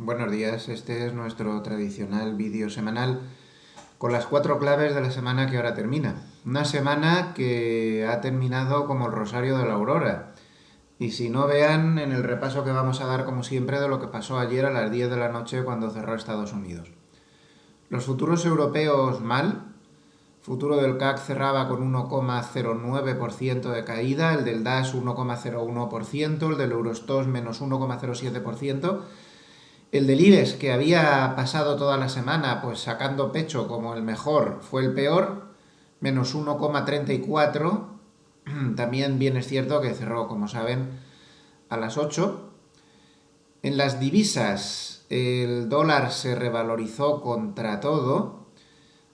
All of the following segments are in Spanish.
Buenos días, este es nuestro tradicional vídeo semanal con las 4 claves de la semana que ahora termina. Una semana que ha terminado como el rosario de la aurora. Y si no, vean en el repaso que vamos a dar como siempre de lo que pasó ayer a las 10 de la noche cuando cerró Estados Unidos. Los futuros europeos mal. Futuro del CAC cerraba con 1,09% de caída, el del DAX 1,01%, el del Eurostoxx menos 1,07%. El del IBEX, que había pasado toda la semana pues sacando pecho como el mejor, fue el peor, menos 1,34. También bien es cierto que cerró, como saben, a las 8. En las divisas, el dólar se revalorizó contra todo.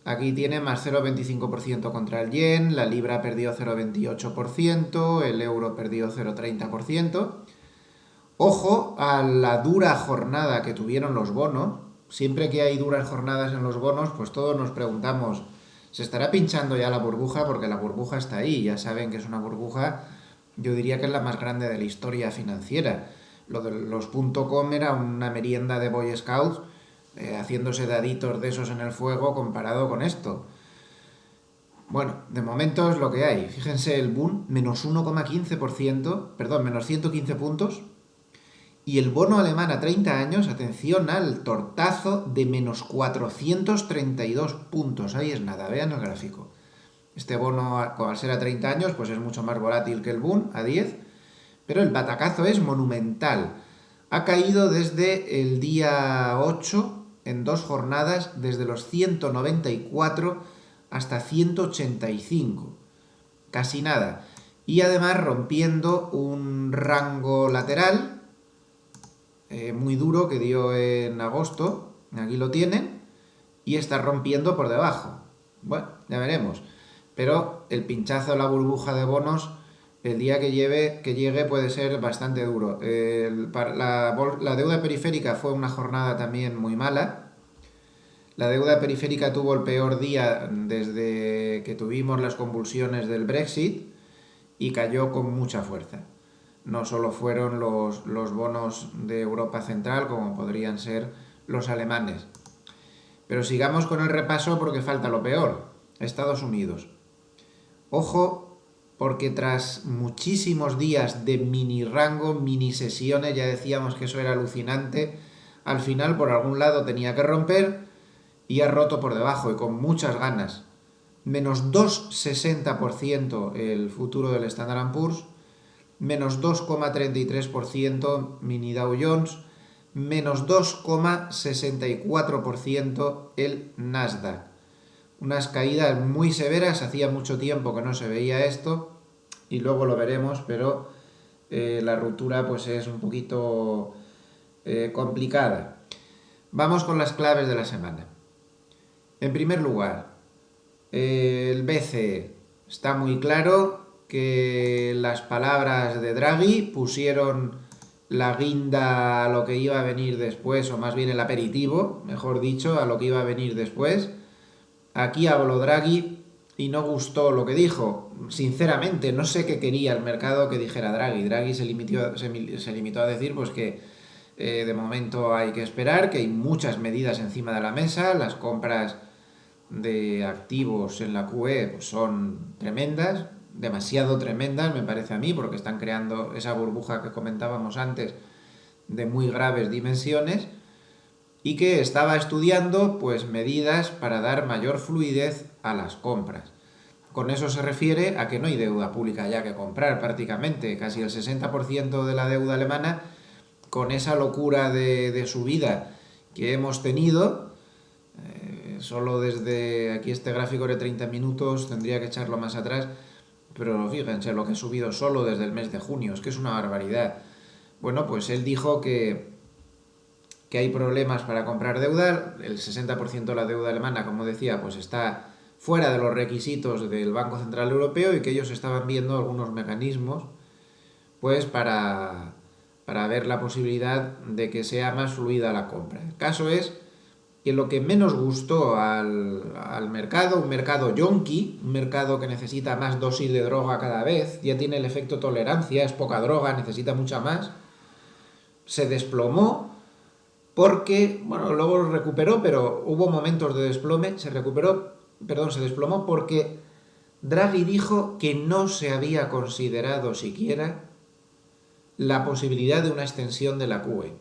Aquí tiene más 0,25% contra el yen, la libra perdió 0,28%, el euro perdió 0,30%. Ojo a la dura jornada que tuvieron los bonos. Siempre que hay duras jornadas en los bonos, pues todos nos preguntamos, ¿se estará pinchando ya la burbuja? Porque la burbuja está ahí, ya saben que es una burbuja, yo diría que es la más grande de la historia financiera. Lo de los .com era una merienda de Boy Scouts, haciéndose daditos de esos en el fuego comparado con esto. Bueno, de momento es lo que hay. Fíjense el boom, menos 1,15%, perdón, menos 115 puntos. Y el bono alemán a 30 años, atención al tortazo de menos 432 puntos. Ahí es nada, vean el gráfico. Este bono, al ser a 30 años, pues es mucho más volátil que el Bund a 10, pero el batacazo es monumental. Ha caído desde el día 8, en 2 jornadas, desde los 194 hasta 185. Casi nada. Y además rompiendo un rango lateral muy duro que dio en agosto, aquí lo tienen, y está rompiendo por debajo. Bueno, ya veremos. Pero el pinchazo de la burbuja de bonos, el día que llegue puede ser bastante duro. La deuda periférica fue una jornada también muy mala. La deuda periférica tuvo el peor día desde que tuvimos las convulsiones del Brexit y cayó con mucha fuerza. No solo fueron los bonos de Europa Central, como podrían ser los alemanes. Pero sigamos con el repaso porque falta lo peor, Estados Unidos. Ojo, porque tras muchísimos días de mini rango, mini sesiones, ya decíamos que eso era alucinante, al final por algún lado tenía que romper y ha roto por debajo y con muchas ganas. Menos 2,60% el futuro del Standard Poor's, menos 2,33% mini Dow Jones, menos 2,64% el Nasdaq. Unas caídas muy severas, hacía mucho tiempo que no se veía esto y luego lo veremos, pero la ruptura pues es un poquito complicada. Vamos con las claves de la semana. En primer lugar, el BCE está muy claro que las palabras de Draghi pusieron la guinda a lo que iba a venir después, o más bien el aperitivo, mejor dicho, a lo que iba a venir después. Aquí habló Draghi y no gustó lo que dijo. Sinceramente, no sé qué quería el mercado que dijera Draghi. Draghi se limitó a decir pues que de momento hay que esperar, que hay muchas medidas encima de la mesa, las compras de activos en la QE pues son tremendas, demasiado tremendas me parece a mí, porque están creando esa burbuja que comentábamos antes de muy graves dimensiones, y que estaba estudiando pues medidas para dar mayor fluidez a las compras. Con eso se refiere a que no hay deuda pública ya que comprar prácticamente, casi el 60% de la deuda alemana, con esa locura de subida que hemos tenido. Solo desde aquí este gráfico de 30 minutos, tendría que echarlo más atrás, pero fíjense lo que ha subido solo desde el mes de junio, es que es una barbaridad. Bueno, pues él dijo que hay problemas para comprar deuda, el 60% de la deuda alemana, como decía, pues está fuera de los requisitos del Banco Central Europeo y que ellos estaban viendo algunos mecanismos pues para ver la posibilidad de que sea más fluida la compra. El caso es que lo que menos gustó al mercado, un mercado yonki, un mercado que necesita más dosis de droga cada vez, ya tiene el efecto tolerancia, es poca droga, necesita mucha más, se desplomó porque, bueno, luego lo recuperó, pero hubo momentos de desplome, se desplomó porque Draghi dijo que no se había considerado siquiera la posibilidad de una extensión de la QE.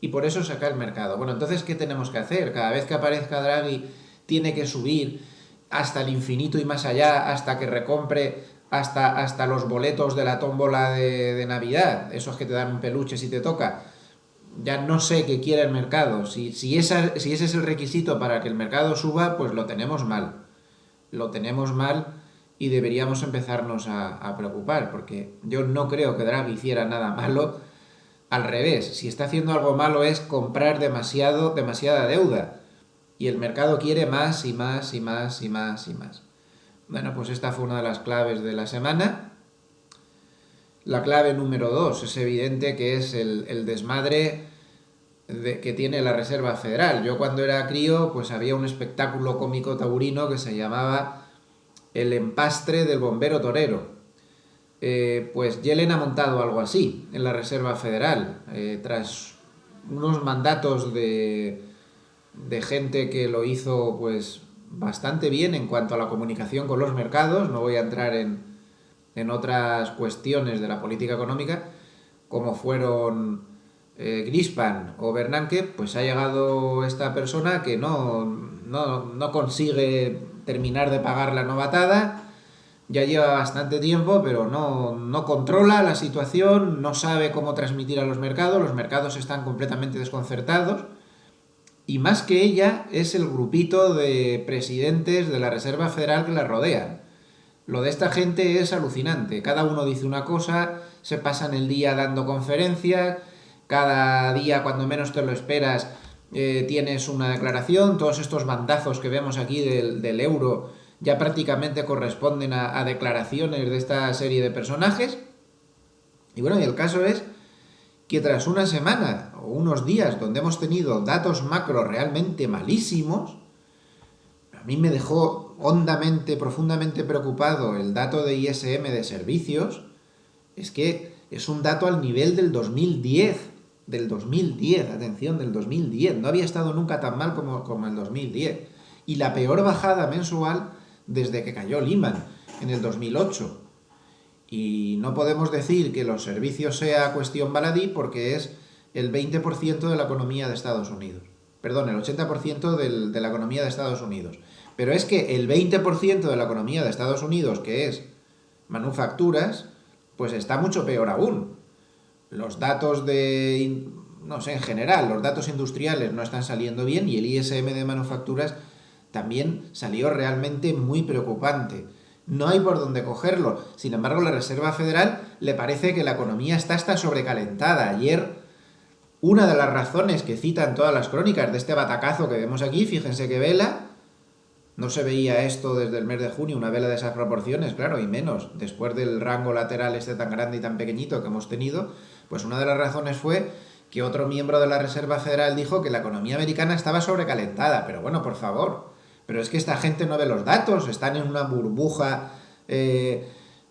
Y por eso saca el mercado. Bueno, entonces, ¿qué tenemos que hacer? Cada vez que aparezca Draghi, tiene que subir hasta el infinito y más allá, hasta que recompre hasta los boletos de la tómbola de Navidad, esos que te dan un peluche si te toca. Ya no sé qué quiere el mercado. Si ese es el requisito para que el mercado suba, pues lo tenemos mal. Lo tenemos mal y deberíamos empezarnos a preocupar, porque yo no creo que Draghi hiciera nada malo. Al revés, si está haciendo algo malo es comprar demasiada deuda. Y el mercado quiere más y más y más y más y más. Bueno, pues esta fue una de las claves de la semana. La clave número 2 es evidente que es el desmadre que tiene la Reserva Federal. Yo cuando era crío, pues había un espectáculo cómico taurino que se llamaba El empastre del bombero torero. Pues Yellen ha montado algo así en la Reserva Federal, tras unos mandatos de gente que lo hizo pues bastante bien en cuanto a la comunicación con los mercados. No voy a entrar en otras cuestiones de la política económica, como fueron Greenspan o Bernanke. Pues ha llegado esta persona que no consigue terminar de pagar la novatada. Ya lleva bastante tiempo, pero no controla la situación, no sabe cómo transmitir a los mercados están completamente desconcertados, y más que ella es el grupito de presidentes de la Reserva Federal que la rodean. Lo de esta gente es alucinante, cada uno dice una cosa, se pasan el día dando conferencias, cada día cuando menos te lo esperas tienes una declaración. Todos estos bandazos que vemos aquí del euro ya prácticamente corresponden a declaraciones de esta serie de personajes. Y bueno, y el caso es que tras una semana o unos días donde hemos tenido datos macro realmente malísimos, a mí me dejó hondamente, profundamente preocupado el dato de ISM de servicios. Es que es un dato al nivel del 2010, atención, del 2010. No había estado nunca tan mal como el 2010. Y la peor bajada mensual desde que cayó Lehman en el 2008. Y no podemos decir que los servicios sea cuestión baladí porque es el 20% de la economía de Estados Unidos. Perdón, el 80% de la economía de Estados Unidos. Pero es que el 20% de la economía de Estados Unidos, que es manufacturas, pues está mucho peor aún. Los datos no sé, en general, los datos industriales no están saliendo bien, y el ISM de manufacturas también salió realmente muy preocupante. No hay por dónde cogerlo. Sin embargo, la Reserva Federal le parece que la economía está sobrecalentada. Ayer, una de las razones que citan todas las crónicas de este batacazo que vemos aquí, fíjense que vela, no se veía esto desde el mes de junio, una vela de esas proporciones, claro, y menos, después del rango lateral este tan grande y tan pequeñito que hemos tenido. Pues una de las razones fue que otro miembro de la Reserva Federal dijo que la economía americana estaba sobrecalentada. Pero bueno, por favor, pero es que esta gente no ve los datos, están en una burbuja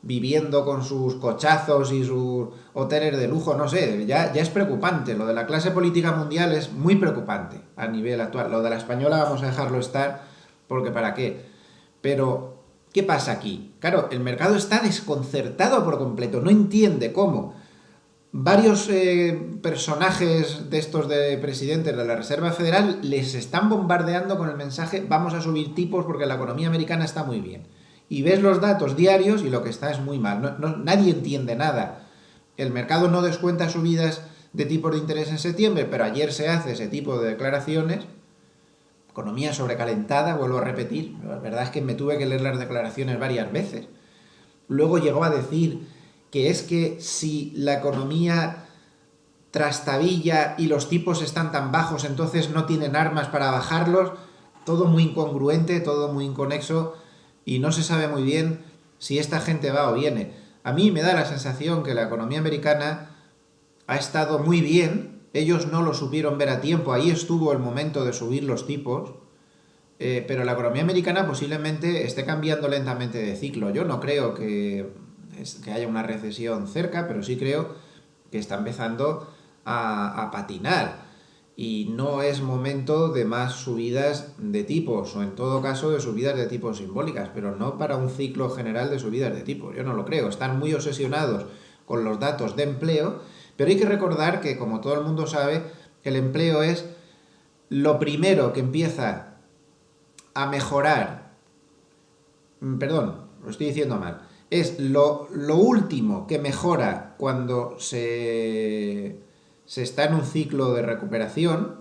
viviendo con sus cochazos y sus hoteles de lujo, no sé, ya es preocupante. Lo de la clase política mundial es muy preocupante a nivel actual. Lo de la española vamos a dejarlo estar, porque ¿para qué? Pero, ¿qué pasa aquí? Claro, el mercado está desconcertado por completo, no entiende cómo varios personajes de estos de presidentes de la Reserva Federal les están bombardeando con el mensaje: vamos a subir tipos porque la economía americana está muy bien. Y ves los datos diarios y lo que está es muy mal. Nadie entiende nada. El mercado no descuenta subidas de tipos de interés en septiembre, pero ayer se hace ese tipo de declaraciones. Economía sobrecalentada, vuelvo a repetir. La verdad es que me tuve que leer las declaraciones varias veces. Luego llegó a decir que es que si la economía trastabilla y los tipos están tan bajos, entonces no tienen armas para bajarlos. Todo muy incongruente, todo muy inconexo, y no se sabe muy bien si esta gente va o viene. A mí me da la sensación que la economía americana ha estado muy bien, ellos no lo supieron ver a tiempo, ahí estuvo el momento de subir los tipos, pero la economía americana posiblemente esté cambiando lentamente de ciclo. Yo no creo que haya una recesión cerca, pero sí creo que está empezando a patinar. y no es momento de más subidas de tipos, o en todo caso de subidas de tipos simbólicas, pero no para un ciclo general de subidas de tipos. Yo no lo creo. Están muy obsesionados con los datos de empleo, pero hay que recordar que, como todo el mundo sabe, el empleo es lo primero que empieza a mejorar. Perdón, lo estoy diciendo mal. Es lo último que mejora cuando se está en un ciclo de recuperación,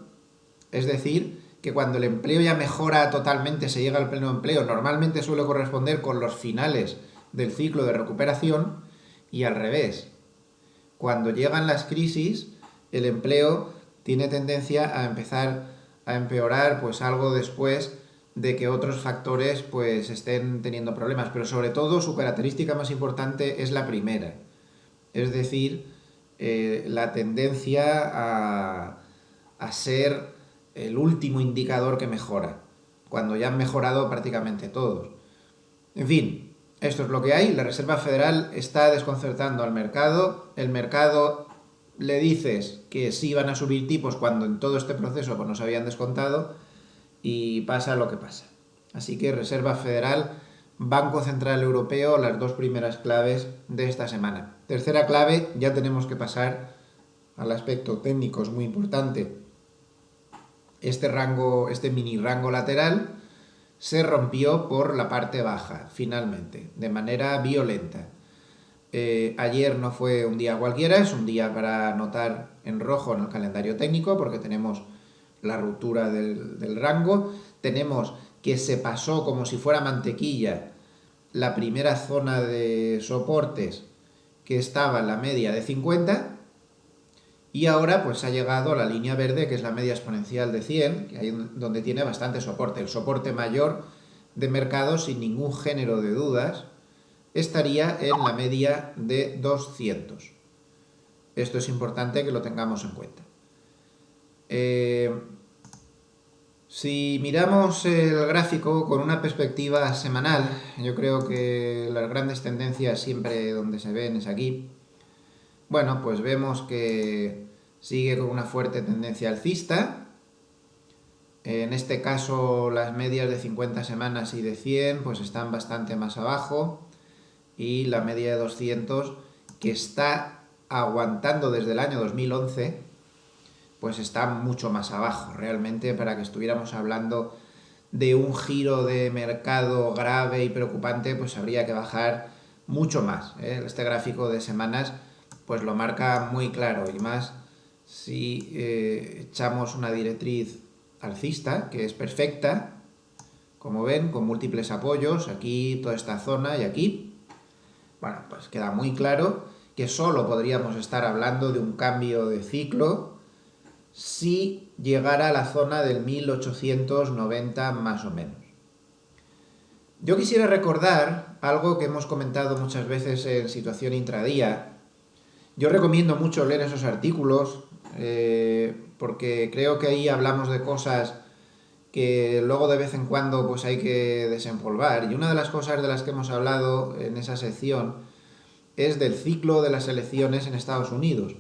es decir, que cuando el empleo ya mejora totalmente, se llega al pleno empleo, normalmente suele corresponder con los finales del ciclo de recuperación, y al revés. Cuando llegan las crisis, el empleo tiene tendencia a empezar a empeorar pues algo después de que otros factores pues estén teniendo problemas, pero sobre todo su característica más importante es la primera, es decir, la tendencia a ser el último indicador que mejora, cuando ya han mejorado prácticamente todos. En fin, esto es lo que hay. La Reserva Federal está desconcertando al mercado. El mercado le dices que sí van a subir tipos cuando en todo este proceso pues, nos habían descontado, y pasa lo que pasa. Así que Reserva Federal, Banco Central Europeo, las dos primeras claves de esta semana. Tercera clave, ya tenemos que pasar al aspecto técnico, es muy importante. Este mini rango lateral se rompió por la parte baja, finalmente, de manera violenta. Ayer no fue un día cualquiera, es un día para anotar en rojo en el calendario técnico, porque tenemos la ruptura del rango, tenemos que se pasó como si fuera mantequilla la primera zona de soportes que estaba en la media de 50, y ahora pues ha llegado a la línea verde, que es la media exponencial de 100, que ahí donde tiene bastante soporte. El soporte mayor de mercado, sin ningún género de dudas, estaría en la media de 200. Esto es importante que lo tengamos en cuenta. Si miramos el gráfico con una perspectiva semanal, yo creo que las grandes tendencias siempre donde se ven es aquí. Bueno, pues vemos que sigue con una fuerte tendencia alcista. En este caso las medias de 50 semanas y de 100 pues están bastante más abajo, y la media de 200, que está aguantando desde el año 2011, pues está mucho más abajo. Realmente, para que estuviéramos hablando de un giro de mercado grave y preocupante, pues habría que bajar mucho más, ¿eh? Este gráfico de semanas pues lo marca muy claro, y más si echamos una directriz alcista, que es perfecta, como ven, con múltiples apoyos, aquí, toda esta zona y aquí. Bueno, pues queda muy claro que solo podríamos estar hablando de un cambio de ciclo si llegara a la zona del 1890 más o menos. Yo quisiera recordar algo que hemos comentado muchas veces en situación intradía. Yo recomiendo mucho leer esos artículos, porque creo que ahí hablamos de cosas que luego de vez en cuando pues hay que desempolvar. Y una de las cosas de las que hemos hablado en esa sección es del ciclo de las elecciones en Estados Unidos.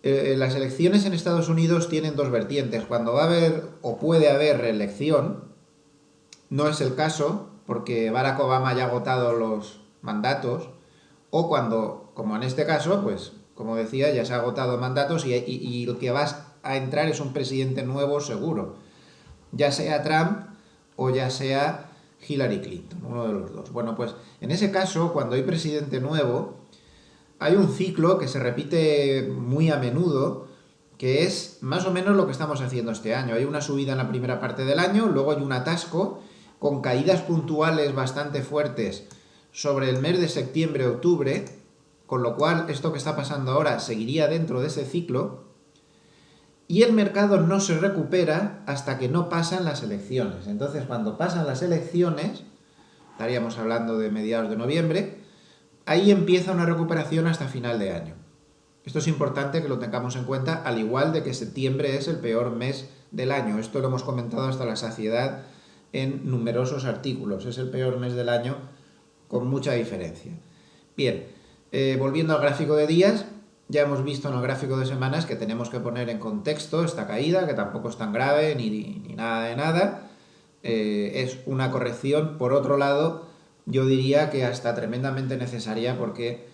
Las elecciones en Estados Unidos tienen dos vertientes. Cuando va a haber o puede haber reelección, no es el caso, porque Barack Obama ya ha agotado los mandatos, o cuando, como en este caso, pues como decía, ya se ha agotado mandatos, y lo que va a entrar es un presidente nuevo seguro, ya sea Trump o ya sea Hillary Clinton, uno de los dos. Bueno, pues en ese caso, cuando hay presidente nuevo, hay un ciclo que se repite muy a menudo, que es más o menos lo que estamos haciendo este año. Hay una subida en la primera parte del año, luego hay un atasco con caídas puntuales bastante fuertes sobre el mes de septiembre-octubre, con lo cual esto que está pasando ahora seguiría dentro de ese ciclo, y el mercado no se recupera hasta que no pasan las elecciones. Entonces, cuando pasan las elecciones, estaríamos hablando de mediados de noviembre, ahí empieza una recuperación hasta final de año. Esto es importante que lo tengamos en cuenta, al igual de que septiembre es el peor mes del año. Esto lo hemos comentado hasta la saciedad en numerosos artículos. Es el peor mes del año con mucha diferencia. Bien, volviendo al gráfico de días, Ya hemos visto en el gráfico de semanas que tenemos que poner en contexto esta caída, que tampoco es tan grave ni nada de nada. Es una corrección, por otro lado, yo diría que hasta tremendamente necesaria porque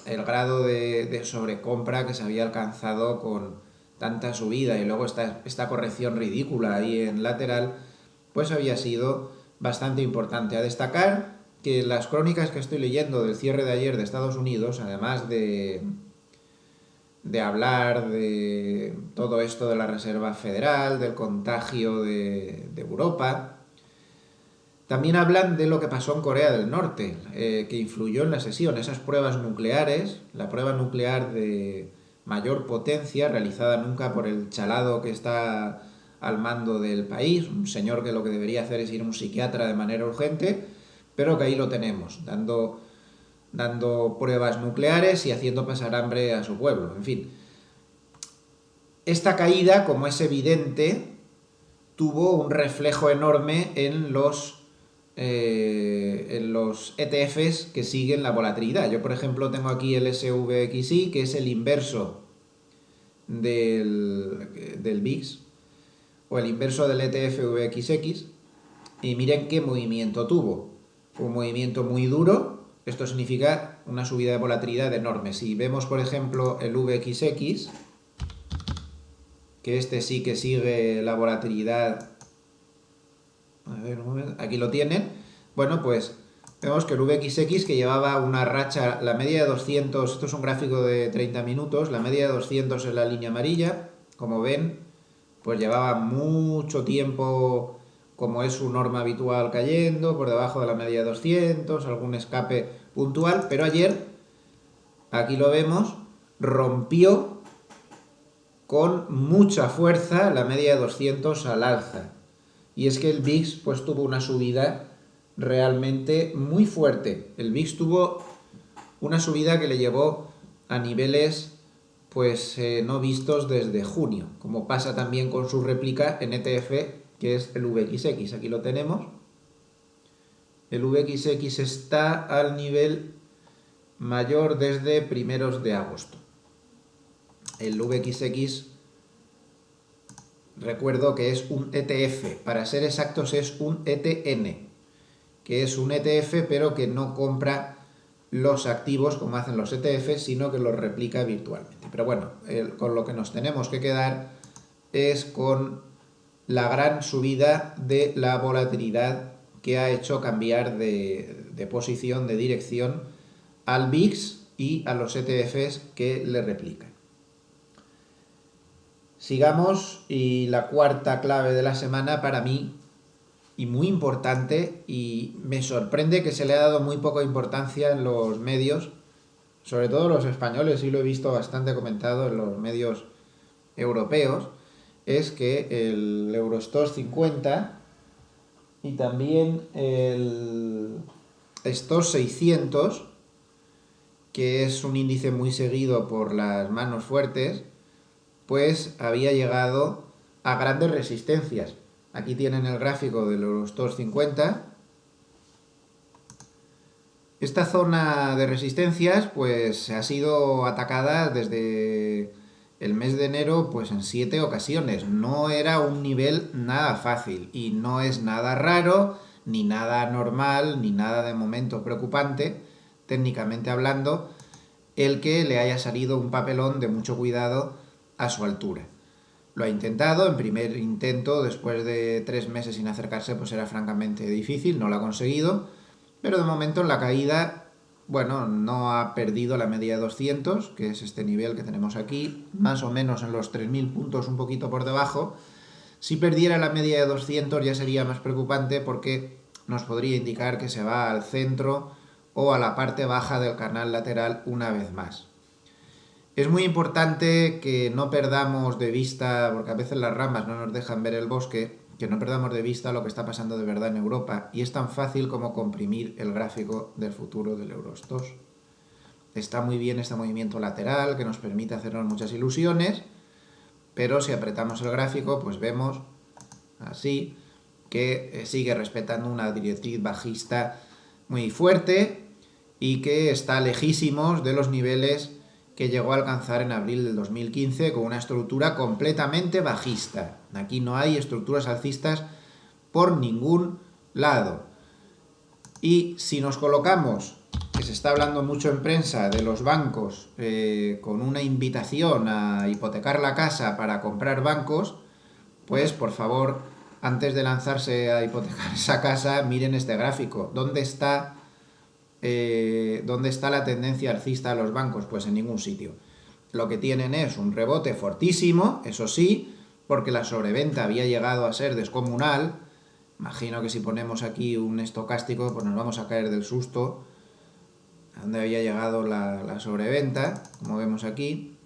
el grado de sobrecompra que se había alcanzado con tanta subida y luego esta corrección ridícula ahí en lateral, pues había sido bastante importante. A destacar que las crónicas que estoy leyendo del cierre de ayer de Estados Unidos, además de hablar de todo esto de la Reserva Federal, del contagio de Europa, también hablan de lo que pasó en Corea del Norte, que influyó en la sesión, esas pruebas nucleares, la prueba nuclear de mayor potencia realizada nunca por el chalado que está al mando del país, un señor que lo que debería hacer es ir a un psiquiatra de manera urgente, pero que ahí lo tenemos, dando pruebas nucleares y haciendo pasar hambre a su pueblo. En fin, esta caída, como es evidente, tuvo un reflejo enorme en los ETFs que siguen la volatilidad. Yo, por ejemplo, tengo aquí el SVXI, que es el inverso del VIX, o el inverso del ETF VXX, y miren qué movimiento tuvo. Fue un movimiento muy duro, esto significa una subida de volatilidad enorme. Si vemos, por ejemplo, el VXX, que este sí que sigue la volatilidad. A ver, un momento, aquí lo tienen. Bueno, pues vemos que el VXX, que llevaba una racha, la media de 200, esto es un gráfico de 30 minutos, la media de 200 es la línea amarilla, como ven, pues llevaba mucho tiempo, como es su norma habitual, cayendo, por debajo de la media de 200, algún escape puntual, pero ayer, aquí lo vemos, rompió con mucha fuerza la media de 200 al alza. Y es que el VIX pues tuvo una subida realmente muy fuerte. El VIX tuvo una subida que le llevó a niveles pues no vistos desde junio, como pasa también con su réplica en ETF, que es el VXX. Aquí lo tenemos. El VXX está al nivel mayor desde primeros de agosto. El VXX, recuerdo que es un ETF, para ser exactos es un ETN, que es un ETF pero que no compra los activos como hacen los ETFs, sino que los replica virtualmente. Pero bueno, con lo que nos tenemos que quedar es con la gran subida de la volatilidad que ha hecho cambiar de posición, de dirección al VIX y a los ETFs que le replican. Sigamos, y la cuarta clave de la semana para mí, y muy importante, y me sorprende que se le ha dado muy poca importancia en los medios, sobre todo los españoles, y lo he visto bastante comentado en los medios europeos, es que el Eurostoxx 50 y también el Stoxx 600, que es un índice muy seguido por las manos fuertes, pues había llegado a grandes resistencias. Aquí tienen el gráfico del Eurostoxx 50. Esta zona de resistencias pues ha sido atacada desde el mes de enero pues en 7 ocasiones. No era un nivel nada fácil y no es nada raro, ni nada normal, ni nada de momento preocupante, técnicamente hablando, el que le haya salido un papelón de mucho cuidado a su altura. Lo ha intentado, en primer intento, después de 3 meses sin acercarse, pues era francamente difícil, no lo ha conseguido, pero de momento en la caída, bueno, no ha perdido la media de 200, que es este nivel que tenemos aquí, más o menos en los 3.000 puntos, un poquito por debajo. Si perdiera la media de 200 ya sería más preocupante porque nos podría indicar que se va al centro o a la parte baja del canal lateral una vez más. Es muy importante que no perdamos de vista, porque a veces las ramas no nos dejan ver el bosque, que no perdamos de vista lo que está pasando de verdad en Europa, y es tan fácil como comprimir el gráfico del futuro del Eurostoxx. Está muy bien este movimiento lateral que nos permite hacernos muchas ilusiones, pero si apretamos el gráfico pues vemos así que sigue respetando una directriz bajista muy fuerte y que está lejísimos de los niveles que llegó a alcanzar en abril del 2015 con una estructura completamente bajista. Aquí no hay estructuras alcistas por ningún lado. Y si nos colocamos, que se está hablando mucho en prensa de los bancos, con una invitación a hipotecar la casa para comprar bancos, pues por favor, antes de lanzarse a hipotecar esa casa, miren este gráfico. ¿Dónde está la tendencia alcista de los bancos? Pues en ningún sitio. Lo que tienen es un rebote fortísimo, eso sí, porque la sobreventa había llegado a ser descomunal. Imagino que si ponemos aquí un estocástico, pues nos vamos a caer del susto a donde había llegado la sobreventa, como vemos aquí.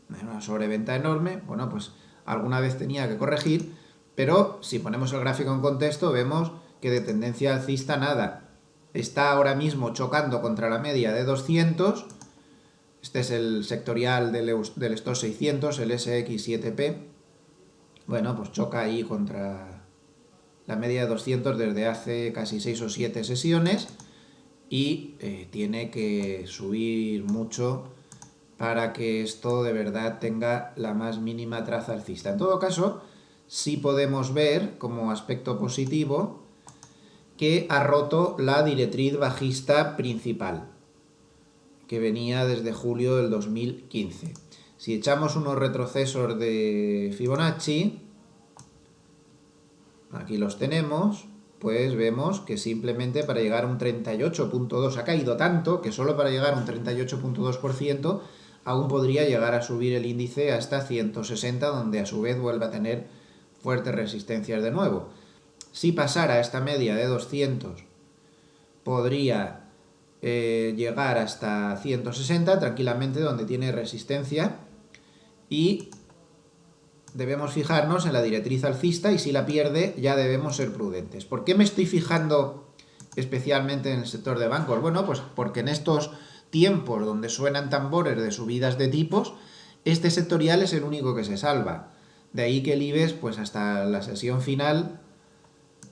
Una sobreventa enorme, bueno, pues alguna vez tenía que corregir, pero si ponemos el gráfico en contexto, vemos que de tendencia alcista nada. Está ahora mismo chocando contra la media de 200. Este es el sectorial del Stoxx 600, el SX7P. Bueno, pues choca ahí contra la media de 200 desde hace casi 6 o 7 sesiones y tiene que subir mucho para que esto de verdad tenga la más mínima traza alcista. En todo caso, sí podemos ver como aspecto positivo que ha roto la directriz bajista principal, que venía desde julio del 2015. Si echamos unos retrocesos de Fibonacci, aquí los tenemos, pues vemos que simplemente para llegar a un 38.2 ha caído tanto que solo para llegar a un 38.2% aún podría llegar a subir el índice hasta 160, donde a su vez vuelve a tener fuertes resistencias de nuevo. Si pasara esta media de 200, podría llegar hasta 160 tranquilamente, donde tiene resistencia, y debemos fijarnos en la directriz alcista, y si la pierde ya debemos ser prudentes. ¿Por qué me estoy fijando especialmente en el sector de bancos? Bueno, pues porque en estos tiempos donde suenan tambores de subidas de tipos, este sectorial es el único que se salva. De ahí que el IBEX, pues hasta la sesión final,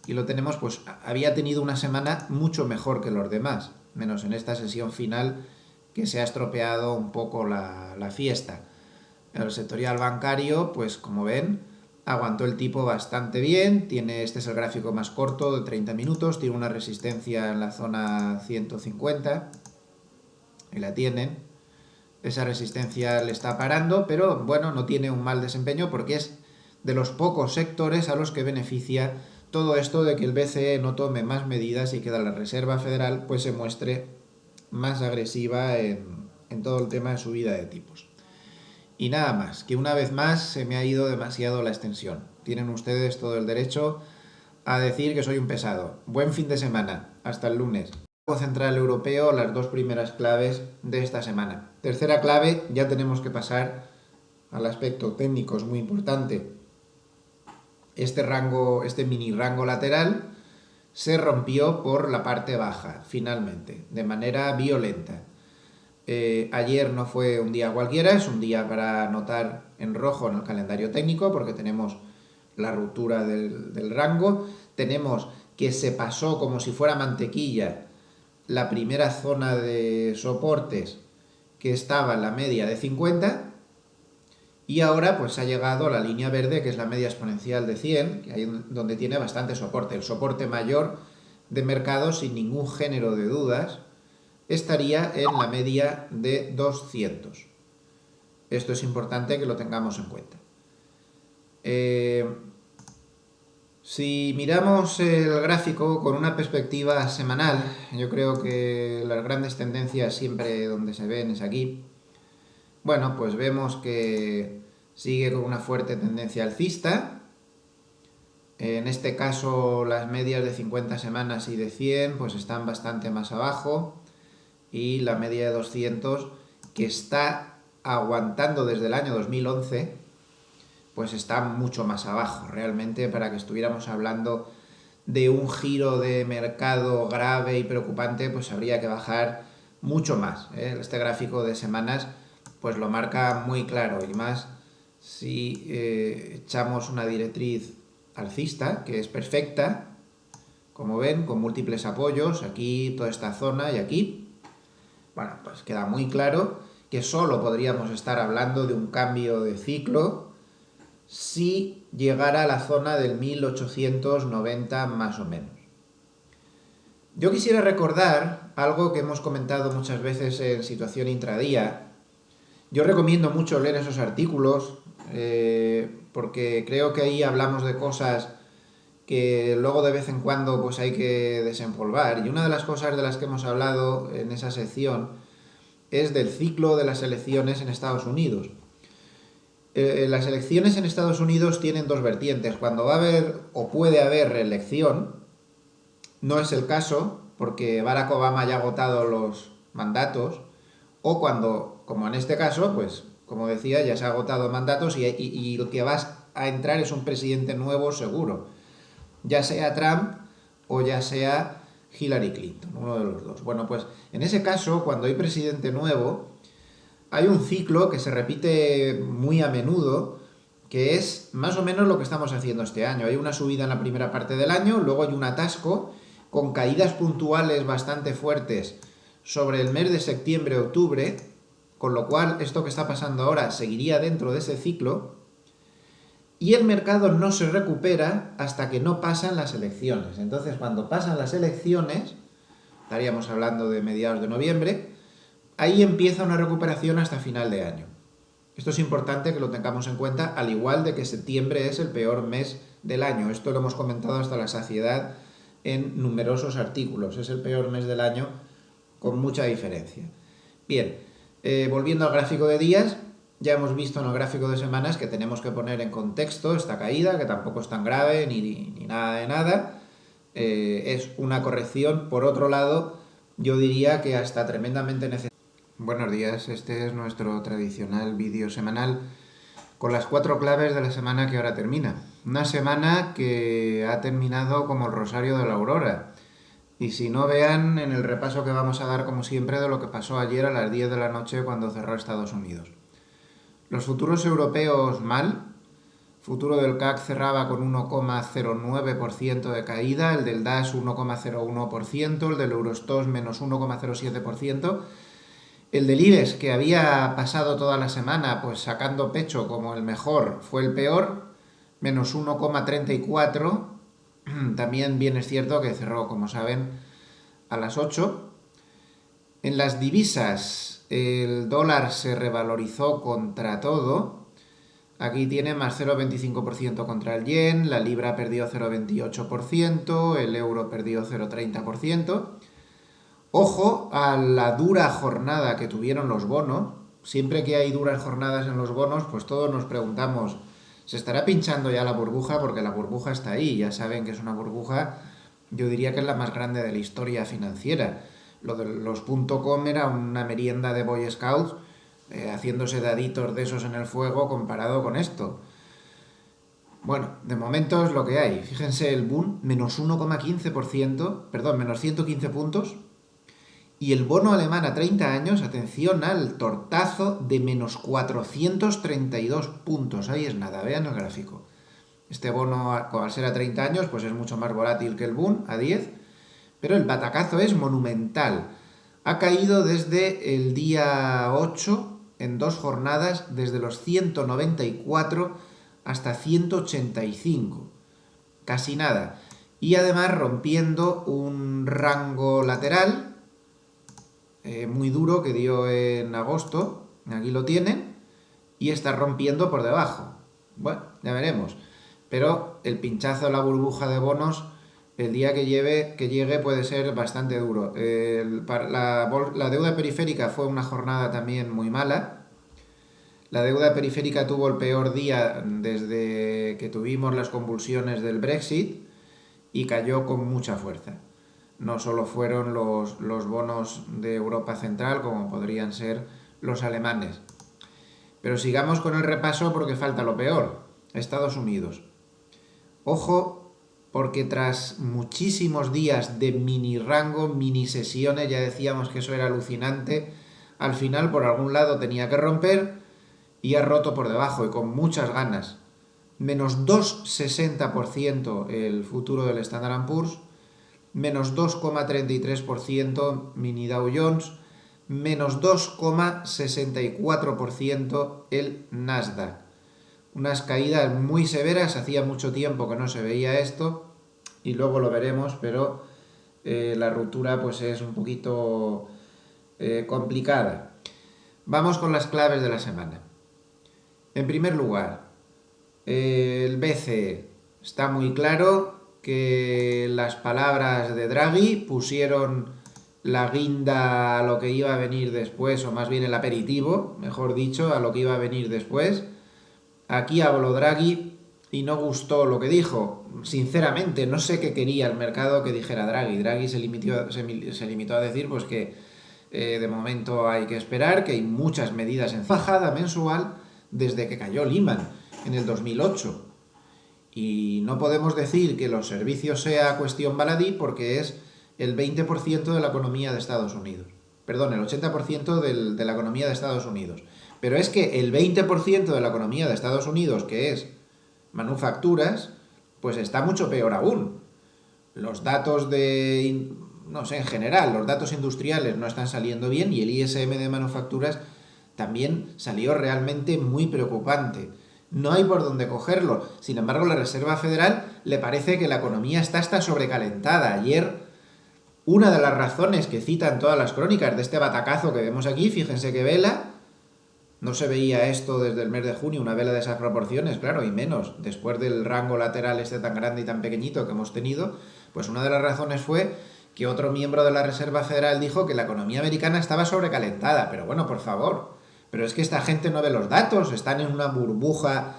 y lo tenemos, pues había tenido una semana mucho mejor que los demás, menos en esta sesión final que se ha estropeado un poco la fiesta. El sectorial bancario, pues como ven, aguantó el tipo bastante bien. Este es el gráfico más corto de 30 minutos, tiene una resistencia en la zona 150, y la tienen. Esa resistencia le está parando, pero bueno, no tiene un mal desempeño porque es de los pocos sectores a los que beneficia todo esto de que el BCE no tome más medidas y que la Reserva Federal pues se muestre más agresiva en todo el tema de subida de tipos. Y nada más, que una vez más se me ha ido demasiado la extensión. Tienen ustedes todo el derecho a decir que soy un pesado. Buen fin de semana. Hasta el lunes. Banco Central Europeo, las dos primeras claves de esta semana. Tercera clave, ya tenemos que pasar al aspecto técnico, es muy importante. Este mini rango lateral se rompió por la parte baja, finalmente, de manera violenta. Ayer no fue un día cualquiera, es un día para anotar en rojo en el calendario técnico porque tenemos la ruptura del rango, tenemos que se pasó como si fuera mantequilla la primera zona de soportes que estaba en la media de 50 y ahora pues ha llegado a la línea verde, que es la media exponencial de 100, que ahí donde tiene bastante soporte. El soporte mayor de mercado, sin ningún género de dudas, estaría en la media de 200. Esto es importante que lo tengamos en cuenta. Si miramos el gráfico con una perspectiva semanal, yo creo que las grandes tendencias siempre donde se ven es aquí. Bueno, pues vemos que sigue con una fuerte tendencia alcista. En este caso las medias de 50 semanas y de 100 pues están bastante más abajo, y la media de 200, que está aguantando desde el año 2011, pues está mucho más abajo. Realmente, para que estuviéramos hablando de un giro de mercado grave y preocupante, pues habría que bajar mucho más. Este gráfico de semanas pues lo marca muy claro, y más si echamos una directriz alcista, que es perfecta, como ven, con múltiples apoyos, aquí, toda esta zona y aquí. Bueno, pues queda muy claro que solo podríamos estar hablando de un cambio de ciclo si llegara a la zona del 1890 más o menos. Yo quisiera recordar algo que hemos comentado muchas veces en situación intradía. Yo recomiendo mucho leer esos artículos porque creo que ahí hablamos de cosas que luego de vez en cuando pues hay que desempolvar. Y una de las cosas de las que hemos hablado en esa sección es del ciclo de las elecciones en Estados Unidos. Las elecciones en Estados Unidos tienen dos vertientes. Cuando va a haber o puede haber reelección, no es el caso porque Barack Obama ya ha agotado los mandatos, o cuando, como en este caso, pues como decía, ya se ha agotado mandatos y lo que vas a entrar es un presidente nuevo seguro, ya sea Trump o ya sea Hillary Clinton, uno de los dos. Bueno, pues en ese caso, cuando hay presidente nuevo, hay un ciclo que se repite muy a menudo, que es más o menos lo que estamos haciendo este año. Hay una subida en la primera parte del año, luego hay un atasco con caídas puntuales bastante fuertes sobre el mes de septiembre-octubre, con lo cual esto que está pasando ahora seguiría dentro de ese ciclo, y el mercado no se recupera hasta que no pasan las elecciones. Entonces, cuando pasan las elecciones, estaríamos hablando de mediados de noviembre, ahí empieza una recuperación hasta final de año. Esto es importante que lo tengamos en cuenta, al igual de que septiembre es el peor mes del año. Esto lo hemos comentado hasta la saciedad en numerosos artículos. Es el peor mes del año con mucha diferencia. Bien, volviendo al gráfico de días, ya hemos visto en el gráfico de semanas que tenemos que poner en contexto esta caída, que tampoco es tan grave ni nada de nada. Es una corrección, por otro lado, yo diría que hasta tremendamente necesaria. Buenos días, este es nuestro tradicional vídeo semanal con las 4 claves de la semana que ahora termina. Una semana que ha terminado como el rosario de la aurora. Y si no, vean en el repaso que vamos a dar como siempre de lo que pasó ayer a las 10 de la noche cuando cerró Estados Unidos. Los futuros europeos mal. Futuro del CAC cerraba con 1,09% de caída, el del DAX 1,01%, el del Eurostoxx menos 1,07%. El del IBEX, que había pasado toda la semana pues sacando pecho como el mejor, fue el peor, menos 1,34. También bien es cierto que cerró, como saben, a las 8. En las divisas, el dólar se revalorizó contra todo. Aquí tiene más 0,25% contra el yen, la libra perdió 0,28%, el euro perdió 0,30%. Ojo a la dura jornada que tuvieron los bonos. Siempre que hay duras jornadas en los bonos, pues todos nos preguntamos, ¿se estará pinchando ya la burbuja? Porque la burbuja está ahí, ya saben que es una burbuja, yo diría que es la más grande de la historia financiera. Lo de los .com era una merienda de Boy Scouts, haciéndose daditos de esos en el fuego comparado con esto. Bueno, de momento es lo que hay. Fíjense el boom, menos 1,15%, perdón, menos 115 puntos. Y el bono alemán a 30 años, atención al tortazo de menos 432 puntos. Ahí es nada, vean el gráfico. Este bono, al ser a 30 años, pues es mucho más volátil que el Bund a 10, pero el batacazo es monumental. Ha caído desde el día 8, en 2 jornadas, desde los 194 hasta 185. Casi nada. Y además rompiendo un rango lateral muy duro que dio en agosto, aquí lo tienen, y está rompiendo por debajo. Bueno, ya veremos. Pero el pinchazo de la burbuja de bonos, el día que llegue puede ser bastante duro. La deuda periférica fue una jornada también muy mala. La deuda periférica tuvo el peor día desde que tuvimos las convulsiones del Brexit y cayó con mucha fuerza. No solo fueron los bonos de Europa Central, como podrían ser los alemanes. Pero sigamos con el repaso porque falta lo peor, Estados Unidos. Ojo, porque tras muchísimos días de mini rango, mini sesiones, ya decíamos que eso era alucinante, al final por algún lado tenía que romper y ha roto por debajo y con muchas ganas. Menos 2,60% el futuro del Standard & Poor's, menos 2,33% mini Dow Jones, menos 2,64% el Nasdaq. Unas caídas muy severas, hacía mucho tiempo que no se veía esto, y luego lo veremos, pero la ruptura pues es un poquito complicada. Vamos con las claves de la semana. En primer lugar, el BCE. Está muy claro que las palabras de Draghi pusieron la guinda a lo que iba a venir después, o más bien el aperitivo, mejor dicho, a lo que iba a venir después. Aquí habló Draghi y no gustó lo que dijo. Sinceramente, no sé qué quería el mercado que dijera Draghi. Draghi se limitó a decir pues que de momento hay que esperar, que hay muchas medidas en bajada mensual desde que cayó Lehman en el 2008. Y no podemos decir que los servicios sea cuestión baladí porque es el 20% de la economía de Estados Unidos. Perdón, el 80% de la economía de Estados Unidos. Pero es que el 20% de la economía de Estados Unidos, que es manufacturas, pues está mucho peor aún. Los datos no sé, en general, los datos industriales no están saliendo bien y el ISM de manufacturas también salió realmente muy preocupante. No hay por dónde cogerlo. Sin embargo, la Reserva Federal le parece que la economía está hasta sobrecalentada. Ayer, una de las razones que citan todas las crónicas de este batacazo que vemos aquí, fíjense que vela, no se veía esto desde el mes de junio, una vela de esas proporciones, claro, y menos, después del rango lateral este tan grande y tan pequeñito que hemos tenido, pues una de las razones fue que otro miembro de la Reserva Federal dijo que la economía americana estaba sobrecalentada. Pero bueno, por favor, pero es que esta gente no ve los datos, están en una burbuja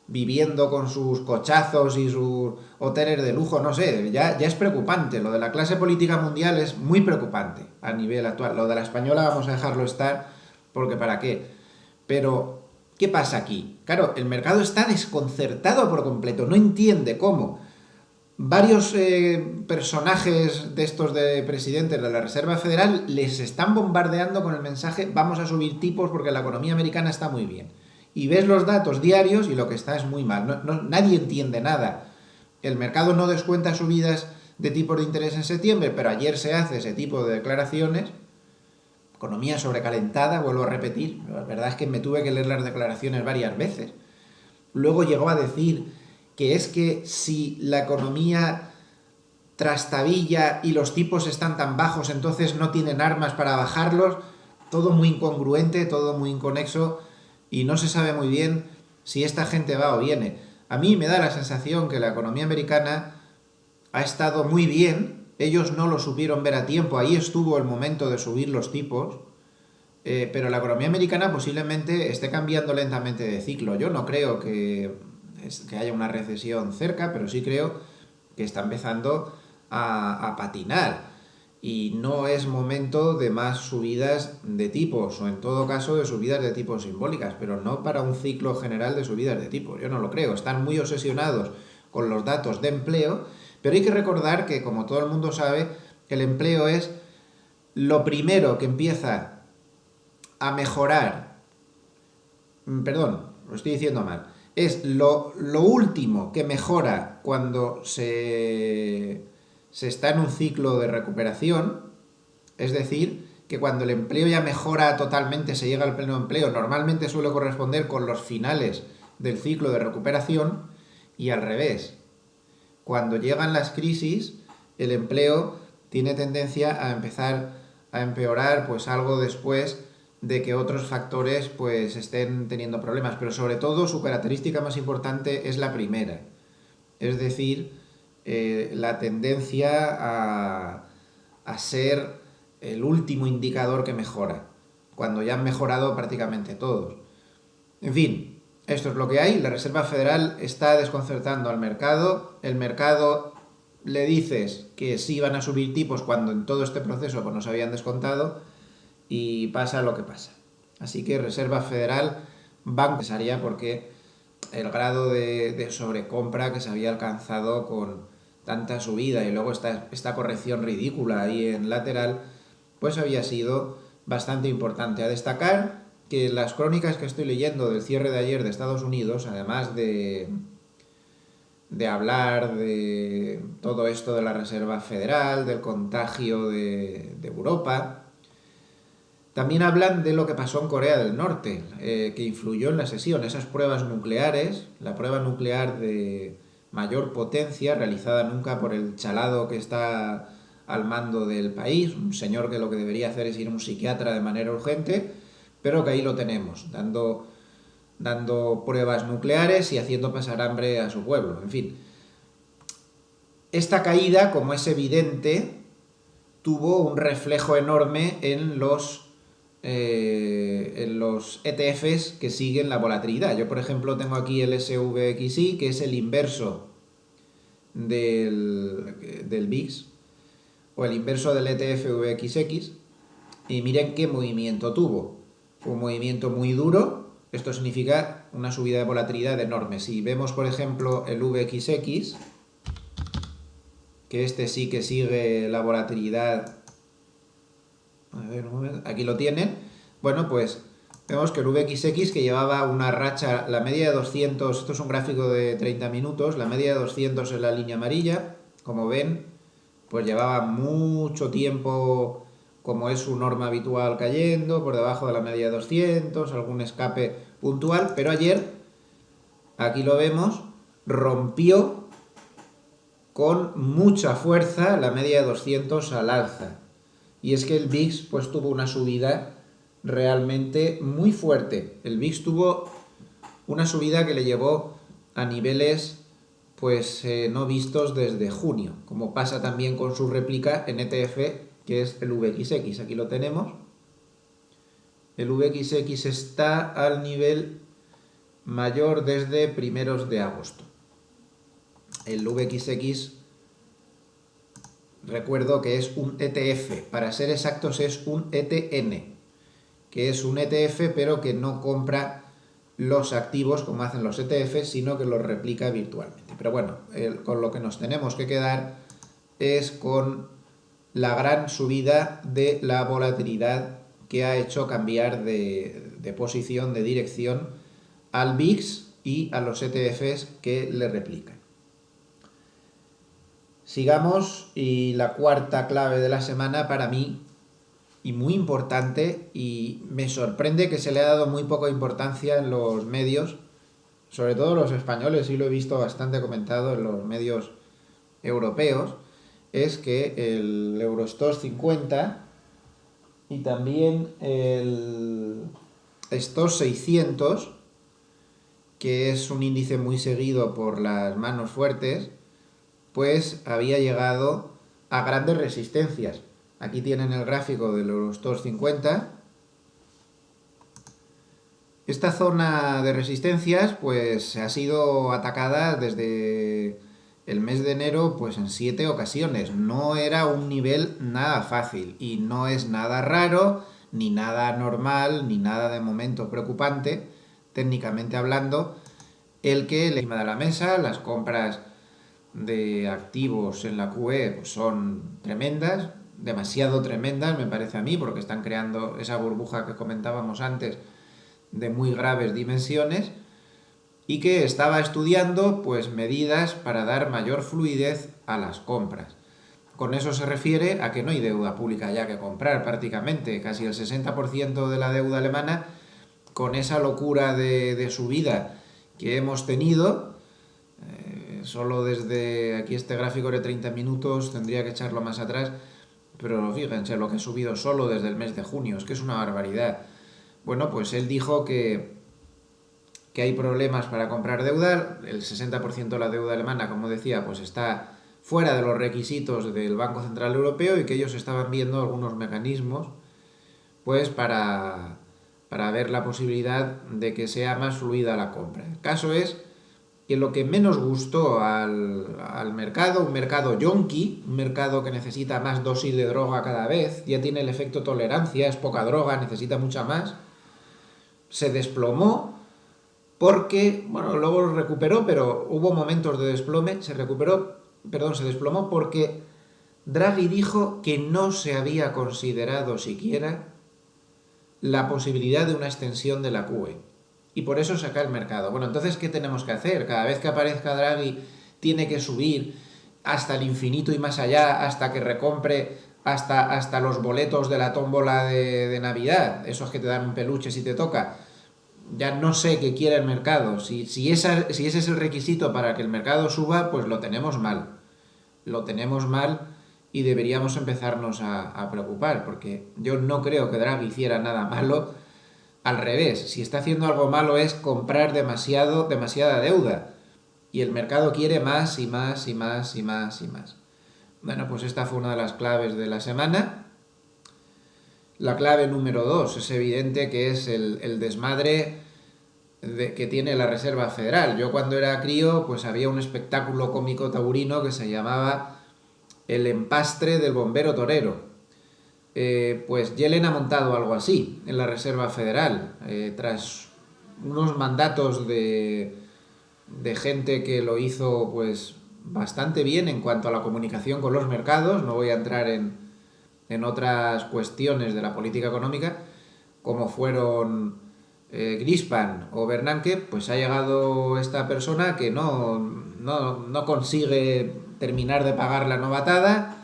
viviendo con sus cochazos y sus hoteles de lujo, no sé, ya es preocupante. Lo de la clase política mundial es muy preocupante a nivel actual. Lo de la española vamos a dejarlo estar, porque ¿para qué? Pero, ¿qué pasa aquí? Claro, el mercado está desconcertado por completo, no entiende cómo varios personajes de estos de presidentes de la Reserva Federal les están bombardeando con el mensaje vamos a subir tipos porque la economía americana está muy bien. Y ves los datos diarios y lo que está es muy mal. Nadie entiende nada. El mercado no descuenta subidas de tipos de interés en septiembre, pero ayer se hace ese tipo de declaraciones. Economía sobrecalentada, vuelvo a repetir. La verdad es que me tuve que leer las declaraciones varias veces. Luego llegó a decir que es que si la economía trastabilla y los tipos están tan bajos, entonces no tienen armas para bajarlos. Todo muy incongruente, todo muy inconexo y no se sabe muy bien si esta gente va o viene. A mí me da la sensación que la economía americana ha estado muy bien, ellos no lo supieron ver a tiempo, ahí estuvo el momento de subir los tipos, pero la economía americana posiblemente esté cambiando lentamente de ciclo. Yo no creo que haya una recesión cerca, pero sí creo que está empezando a patinar. Y no es momento de más subidas de tipos, o en todo caso de subidas de tipos simbólicas, pero no para un ciclo general de subidas de tipos. Yo no lo creo. Están muy obsesionados con los datos de empleo, pero hay que recordar que, como todo el mundo sabe, el empleo es lo primero que empieza a mejorar, perdón, lo estoy diciendo mal, es lo último que mejora cuando se está en un ciclo de recuperación, es decir, que cuando el empleo ya mejora totalmente, se llega al pleno empleo, normalmente suele corresponder con los finales del ciclo de recuperación, y al revés. Cuando llegan las crisis, el empleo tiene tendencia a empezar a empeorar pues algo después de que otros factores pues estén teniendo problemas, pero sobre todo su característica más importante es la primera, es decir, la tendencia a ser el último indicador que mejora, cuando ya han mejorado prácticamente todos. En fin, esto es lo que hay. La Reserva Federal está desconcertando al mercado. El mercado le dices que sí van a subir tipos cuando en todo este proceso pues, no se habían descontado y pasa lo que pasa. Así que Reserva Federal banco necesaria porque el grado de sobrecompra que se había alcanzado con tanta subida y luego esta corrección ridícula ahí en lateral, pues había sido bastante importante. A destacar que las crónicas que estoy leyendo del cierre de ayer de Estados Unidos, además de hablar de todo esto de la Reserva Federal, del contagio de Europa, También hablan de lo que pasó en Corea del Norte, que influyó en la sesión, esas pruebas nucleares, la prueba nuclear de mayor potencia realizada nunca por el chalado que está al mando del país, un señor que lo que debería hacer es ir a un psiquiatra de manera urgente, pero que ahí lo tenemos, dando pruebas nucleares y haciendo pasar hambre a su pueblo. En fin, esta caída, como es evidente, tuvo un reflejo enorme en los ETFs que siguen la volatilidad. Yo, por ejemplo, tengo aquí el SVXI, que es el inverso del VIX, o el inverso del ETF VXX, y miren qué movimiento tuvo. Fue un movimiento muy duro, esto significa una subida de volatilidad enorme. Si vemos, por ejemplo, el VXX, que este sí que sigue la volatilidad. A ver, aquí lo tienen. Bueno, pues vemos que el VXX, que llevaba una racha, la media de 200, esto es un gráfico de 30 minutos, la media de 200 es la línea amarilla, como ven, pues llevaba mucho tiempo, como es su norma habitual, cayendo, por debajo de la media de 200, algún escape puntual, pero ayer, aquí lo vemos, rompió con mucha fuerza la media de 200 al alza. Y es que el VIX pues tuvo una subida realmente muy fuerte. El VIX tuvo una subida que le llevó a niveles pues no vistos desde junio, como pasa también con su réplica en ETF, que es el VXX. Aquí lo tenemos. El VXX está al nivel mayor desde primeros de agosto. El VXX, recuerdo que es un ETF, para ser exactos es un ETN, que es un ETF pero que no compra los activos como hacen los ETFs, sino que los replica virtualmente. Pero bueno, con lo que nos tenemos que quedar es con la gran subida de la volatilidad que ha hecho cambiar de posición, de dirección al VIX y a los ETFs que le replican. Sigamos, y la cuarta clave de la semana para mí, y muy importante, y me sorprende que se le ha dado muy poca importancia en los medios, sobre todo los españoles, y lo he visto bastante comentado en los medios europeos, es que el Eurostoxx 50 y también el Stoxx 600, que es un índice muy seguido por las manos fuertes, pues había llegado a grandes resistencias. Aquí tienen el gráfico del Eurostoxx 50. Esta zona de resistencias pues ha sido atacada desde el mes de enero pues en 7 ocasiones. No era un nivel nada fácil y no es nada raro, ni nada normal, ni nada de momento preocupante, técnicamente hablando, el que encima de la mesa las compras de activos en la QE pues son tremendas, demasiado tremendas me parece a mí, porque están creando esa burbuja que comentábamos antes de muy graves dimensiones, y que estaba estudiando pues medidas para dar mayor fluidez a las compras. Con eso se refiere a que no hay deuda pública ya que comprar prácticamente, casi el 60% de la deuda alemana, con esa locura de subida que hemos tenido, solo desde aquí este gráfico de 30 minutos, tendría que echarlo más atrás, pero fíjense lo que ha subido solo desde el mes de junio, es que es una barbaridad. Bueno, pues él dijo que hay problemas para comprar deuda, el 60% de la deuda alemana, como decía, pues está fuera de los requisitos del Banco Central Europeo, y que ellos estaban viendo algunos mecanismos pues para ver la posibilidad de que sea más fluida la compra. El caso es que lo que menos gustó al mercado, un mercado yonki, un mercado que necesita más dosis de droga cada vez, ya tiene el efecto tolerancia, es poca droga, necesita mucha más, se desplomó porque, bueno, luego lo recuperó, pero hubo momentos de desplome, se desplomó porque Draghi dijo que no se había considerado siquiera la posibilidad de una extensión de la QE. Y por eso saca el mercado. Bueno, entonces, ¿qué tenemos que hacer? Cada vez que aparezca Draghi, tiene que subir hasta el infinito y más allá, hasta que recompre hasta los boletos de la tómbola de Navidad, esos que te dan un peluche si te toca. Ya no sé qué quiere el mercado. Si ese es el requisito para que el mercado suba, pues lo tenemos mal. Lo tenemos mal y deberíamos empezarnos a preocupar, porque yo no creo que Draghi hiciera nada malo. Al revés, si está haciendo algo malo es comprar demasiada deuda. Y el mercado quiere más y más y más y más y más. Bueno, pues esta fue una de las claves de la semana. La clave número 2 es evidente que es el desmadre que tiene la Reserva Federal. Yo cuando era crío pues había un espectáculo cómico taurino que se llamaba El empastre del bombero torero. Pues Yellen ha montado algo así en la Reserva Federal, tras unos mandatos de gente que lo hizo pues bastante bien en cuanto a la comunicación con los mercados. No voy a entrar en otras cuestiones de la política económica, como fueron Greenspan o Bernanke. Pues ha llegado esta persona que no consigue terminar de pagar la novatada.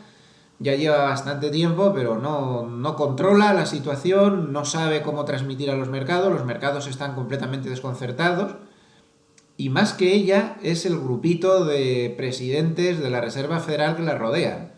Ya lleva bastante tiempo, pero no controla la situación, no sabe cómo transmitir a los mercados están completamente desconcertados. Y más que ella, es el grupito de presidentes de la Reserva Federal que la rodean.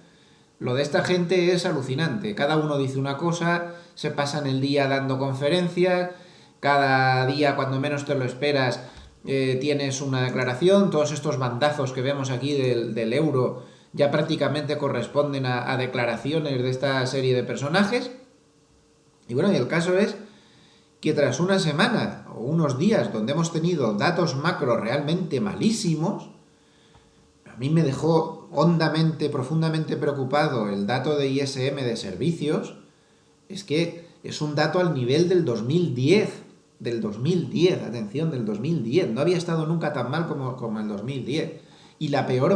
Lo de esta gente es alucinante. Cada uno dice una cosa, se pasan el día dando conferencias, cada día, cuando menos te lo esperas, tienes una declaración. Todos estos bandazos que vemos aquí del euro ya prácticamente corresponden a declaraciones de esta serie de personajes. Y bueno, y el caso es que tras una semana o unos días donde hemos tenido datos macro realmente malísimos, a mí me dejó hondamente, profundamente preocupado el dato de ISM de servicios. Es que es un dato al nivel del 2010, atención, del 2010. No había estado nunca tan mal como el 2010. Y la peor